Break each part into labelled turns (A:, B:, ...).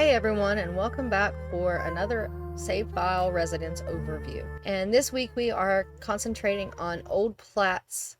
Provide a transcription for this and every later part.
A: Hey everyone, and welcome back for another save file residence overview. And this week we are concentrating on Old Platz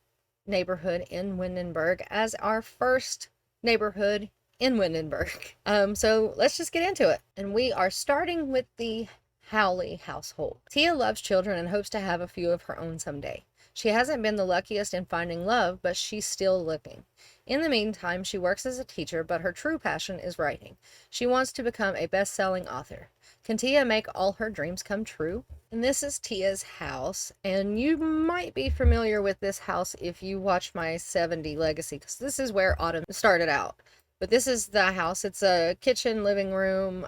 A: neighborhood in Windenburg as our first neighborhood in Windenburg. So let's just get into it. And we are starting with the HAWLEY household. Tia loves children and hopes to have a few of her own someday. She hasn't been the luckiest in finding love, but she's still looking. In the meantime, she works as a teacher, but her true passion is writing. She wants to become a best-selling author. Can Tia make all her dreams come true? And this is Tia's house, and you might be familiar with this house if you watched my 70 Legacy, because this is where Autumn started out. But this is the house. It's a kitchen, living room,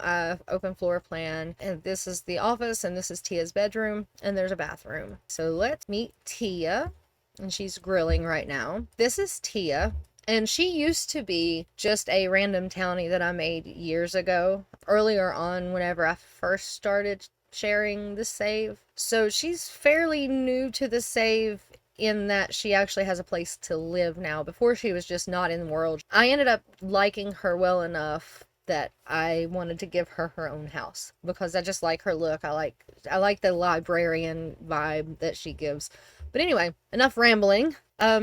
A: open floor plan. And this is the office, and this is Tia's bedroom, and there's a bathroom. So let's meet Tia, and she's grilling right now. This is Tia, and she used to be just a random townie that I made years ago, earlier on whenever I first started sharing the save. So she's fairly new to the save in that she actually has a place to live now. Before, she was just not in the world. I ended up liking her well enough that I wanted to give her her own house because I just like her look. I like the librarian vibe that she gives. But anyway, enough rambling.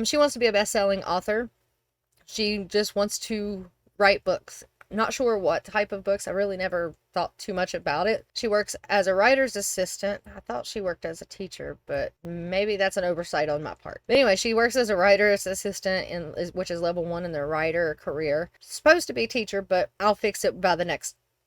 A: She wants to be a best-selling author. She just wants to write books. Not sure what type of books. I really never thought too much about it. She works as a writer's assistant. I thought she worked as a teacher, but maybe that's an oversight on my part. But anyway, she works as a writer's assistant, which is level 1 in their writer career. She's supposed to be a teacher, but I'll fix it by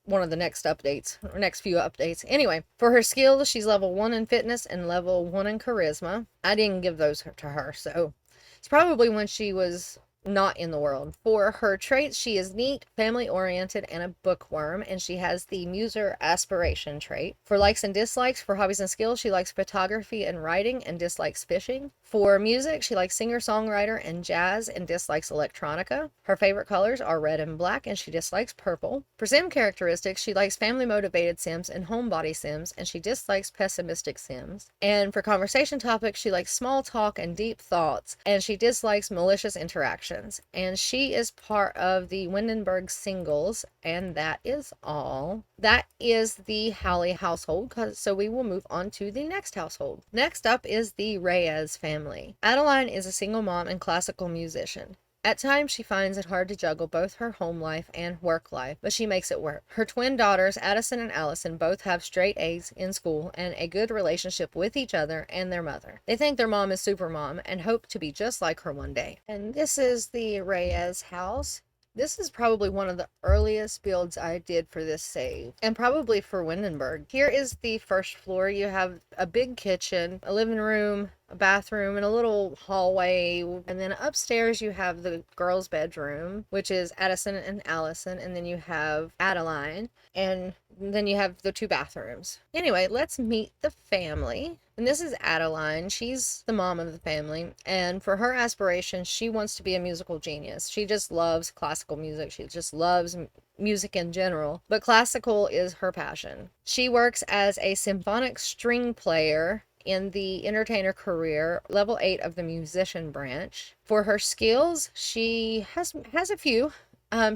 A: one of the next updates, or next few updates. Anyway, for her skills, she's level 1 in fitness and level 1 in charisma. I didn't give those to her, so it's probably when she was not in the world. For her traits, she is neat, family-oriented, and a bookworm, and she has the muser aspiration trait. For likes and dislikes, for hobbies and skills, she likes photography and writing and dislikes fishing. For music, she likes singer-songwriter and jazz and dislikes electronica. Her favorite colors are red and black, and she dislikes purple. For sim characteristics, she likes family-motivated sims and homebody sims, and she dislikes pessimistic sims. And for conversation topics, she likes small talk and deep thoughts, and she dislikes malicious interaction. And she is part of the Windenburg singles, and that is all. That is the HAWLEY household, so we will move on to the next household. Next up is the REYES family. Adeline is a single mom and classical musician. At times, she finds it hard to juggle both her home life and work life, but she makes it work. Her twin daughters, Addison and Allison, both have straight A's in school and a good relationship with each other and their mother. They think their mom is super mom and hope to be just like her one day. And this is the REYES house. This is probably one of the earliest builds I did for this save, and probably for Windenburg. Here is the first floor. You have a big kitchen, a living room, a bathroom, and a little hallway. And then upstairs you have the girls' bedroom, which is Addison and Allison, and then you have Adeline, and then you have the 2 bathrooms. Anyway, let's meet the family. And this is Adeline. She's the mom of the family, and for her aspirations, she wants to be a musical genius. She just loves classical music. She just loves music in general, but classical is her passion. She works as a symphonic string player in the entertainer career, level 8 of the musician branch. For her skills, she has a few.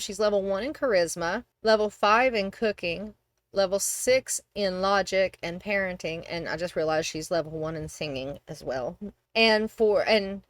A: She's level 1 in charisma, level 5 in cooking, level 6 in logic and parenting, and I just realized she's level 1 in singing as well. And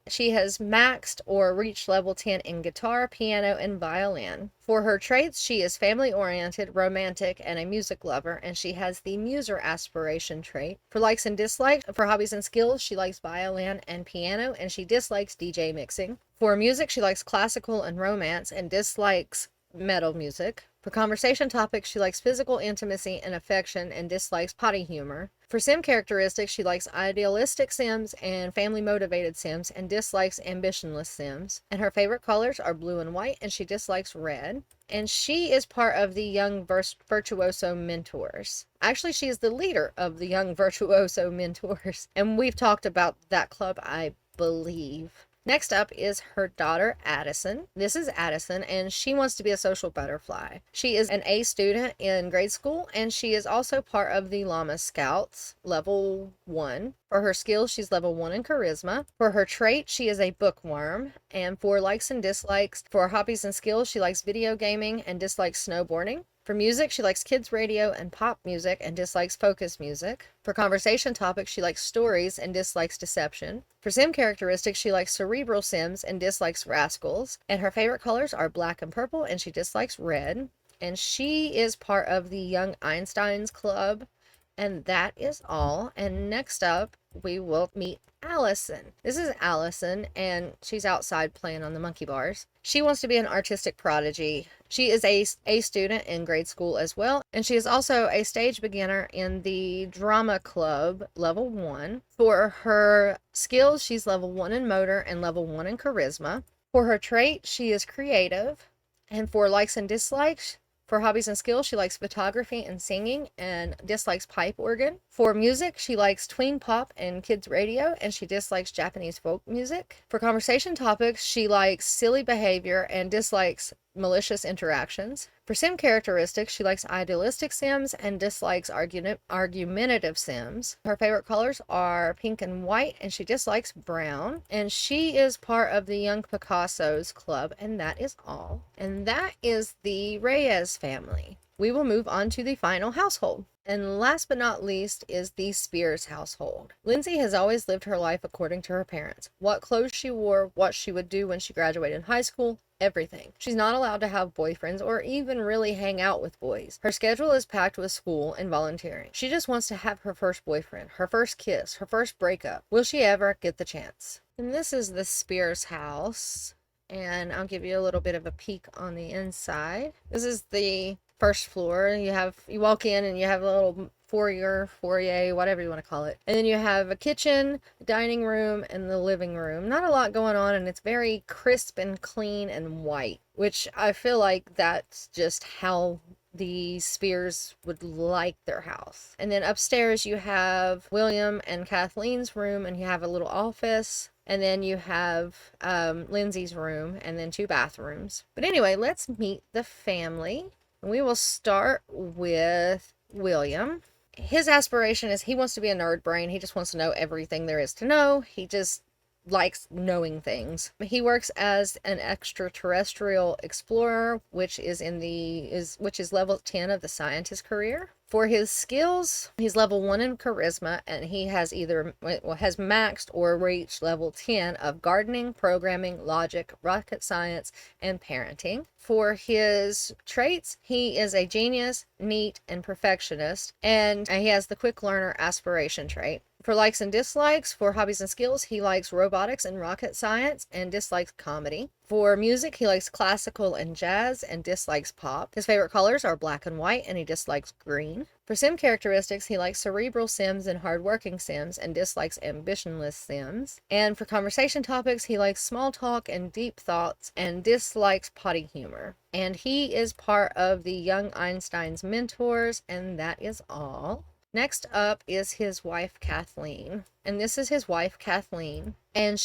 A: she has maxed or reached level 10 in guitar, piano, and violin. For her traits, she is family-oriented, romantic, and a music lover, and she has the muser aspiration trait. For likes and dislikes, for hobbies and skills, she likes violin and piano, and she dislikes DJ mixing. For music, she likes classical and romance, and dislikes metal music. For conversation topics, she likes physical intimacy and affection and dislikes potty humor. For sim characteristics, she likes idealistic sims and family-motivated sims and dislikes ambitionless sims. And her favorite colors are blue and white, and she dislikes red. And she is part of the Young Virtuoso Mentors. Actually, she is the leader of the Young Virtuoso Mentors. And we've talked about that club, I believe. Next up is her daughter, Addison. This is Addison, and she wants to be a social butterfly. She is an A student in grade school, and she is also part of the Llama Scouts, level 1. For her skills, she's level 1 in charisma. For her trait, she is a bookworm. And for likes and dislikes, for hobbies and skills, she likes video gaming and dislikes snowboarding. For music, she likes kids radio and pop music and dislikes focus music. For conversation topics, she likes stories and dislikes deception. For sim characteristics, she likes cerebral sims and dislikes rascals. And her favorite colors are black and purple, and she dislikes red. And she is part of the Young Einsteins Club. And that is all. And next up, we will meet Allison. This is Allison, and she's outside playing on the monkey bars. She wants to be an artistic prodigy. She is a student in grade school as well, and she is also a stage beginner in the drama club, level 1. For her skills, she's level 1 in motor and level 1 in charisma. For her trait, she is creative. And for likes and dislikes, for hobbies and skills, she likes photography and singing and dislikes pipe organ. For music, she likes tween pop and kids radio, and she dislikes Japanese folk music. For conversation topics, she likes silly behavior and dislikes malicious interactions. For sim characteristics, she likes idealistic sims and dislikes argumentative sims. Her favorite colors are pink and white, and she dislikes brown. And she is part of the Young Picasso's Club, and that is all. And that is the Reyes family. We will move on to the final household. And last but not least is the Spears household. Lindsay has always lived her life according to her parents. What clothes she wore, what she would do when she graduated high school, everything. She's not allowed to have boyfriends or even really hang out with boys. Her schedule is packed with school and volunteering. She just wants to have her first boyfriend, her first kiss, her first breakup. Will she ever get the chance? And this is the Spears house. And I'll give you a little bit of a peek on the inside. This is the first floor. You walk in and you have a little foyer, whatever you want to call it. And then you have a kitchen, dining room, and the living room. Not a lot going on, and it's very crisp and clean and white, which I feel like that's just how the Spears would like their house. And then upstairs you have William and Kathleen's room, and you have a little office. And then you have Lindsay's room, and then 2 bathrooms. But anyway, let's meet the family. And we will start with William. His aspiration is he wants to be a nerd brain. He just wants to know everything there is to know. He just likes knowing things. He works as an extraterrestrial explorer, which is level 10 of the scientist career. For his skills, he's level 1 in charisma, and he has has maxed or reached level 10 of gardening, programming, logic, rocket science, and parenting. For his traits, he is a genius, neat, and perfectionist, and he has the quick learner aspiration trait. For likes and dislikes, for hobbies and skills, he likes robotics and rocket science and dislikes comedy. For music, he likes classical and jazz and dislikes pop. His favorite colors are black and white, and he dislikes green. For sim characteristics, he likes cerebral sims and hardworking sims and dislikes ambitionless sims. And for conversation topics, he likes small talk and deep thoughts and dislikes potty humor. And he is part of the Young Einsteins mentors, and that is all. Next up is his wife, Kathleen. And this is his wife, Kathleen. And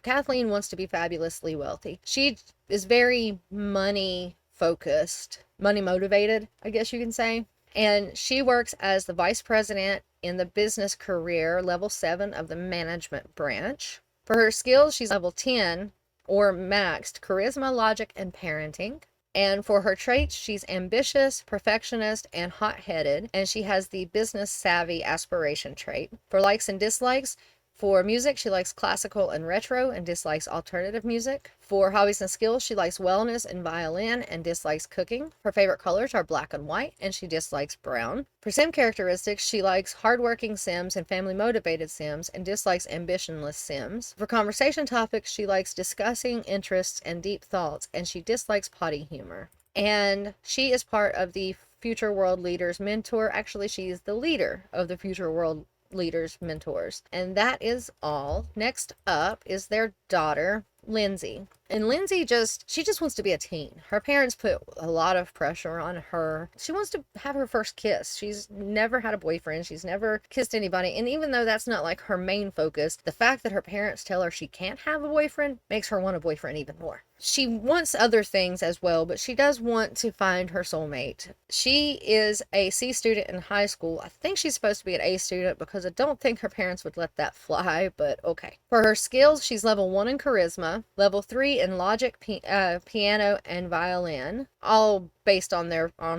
A: Kathleen wants to be fabulously wealthy. She is very money focused, money motivated, I guess you can say. And she works as the vice president in the business career, level 7 of the management branch. For her skills, she's level 10 or maxed charisma, logic, and parenting. And for her traits, she's ambitious, perfectionist, and hot-headed, and she has the business savvy aspiration trait. For likes and dislikes, for music, she likes classical and retro and dislikes alternative music. For hobbies and skills, she likes wellness and violin and dislikes cooking. Her favorite colors are black and white, and she dislikes brown. For sim characteristics, she likes hardworking sims and family-motivated sims and dislikes ambitionless sims. For conversation topics, she likes discussing interests and deep thoughts, and she dislikes potty humor. And she is part of the Future World Leaders Mentor. Actually, she is the leader of the Future World Leaders Mentors. And that is all. Next up is their daughter, Lindsay. And Lindsay she just wants to be a teen. Her parents put a lot of pressure on her. She wants to have her first kiss. She's never had a boyfriend. She's never kissed anybody. And even though that's not like her main focus, the fact that her parents tell her she can't have a boyfriend makes her want a boyfriend even more. She wants other things as well, but she does want to find her soulmate. She is a C student in high school. I think she's supposed to be an A student because I don't think her parents would let that fly, but okay. For her skills, she's level 1 in charisma, level 3 in logic, piano, and violin. All based on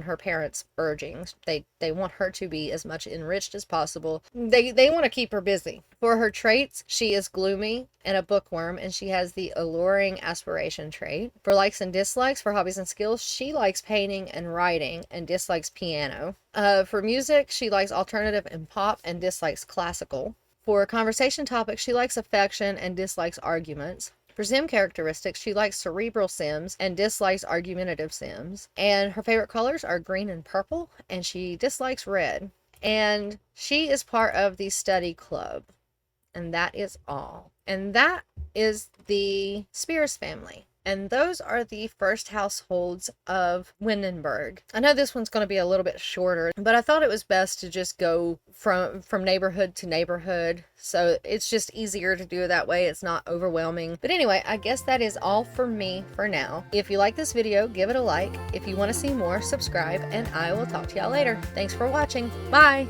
A: her parents' urgings. They want her to be as much enriched as possible. They want to keep her busy. For her traits, she is gloomy and a bookworm, and she has the alluring aspiration trait. For likes and dislikes, for hobbies and skills, she likes painting and writing and dislikes piano. For music, she likes alternative and pop and dislikes classical. For conversation topics, she likes affection and dislikes arguments. For sim characteristics, she likes cerebral sims and dislikes argumentative sims. And her favorite colors are green and purple, and she dislikes red. And she is part of the study club. And that is all. And that is the Spears family. And those are the first households of Windenburg. I know this one's going to be a little bit shorter, but I thought it was best to just go from neighborhood to neighborhood. So it's just easier to do it that way. It's not overwhelming. But anyway, I guess that is all for me for now. If you like this video, give it a like. If you want to see more, subscribe, and I will talk to y'all later. Thanks for watching. Bye!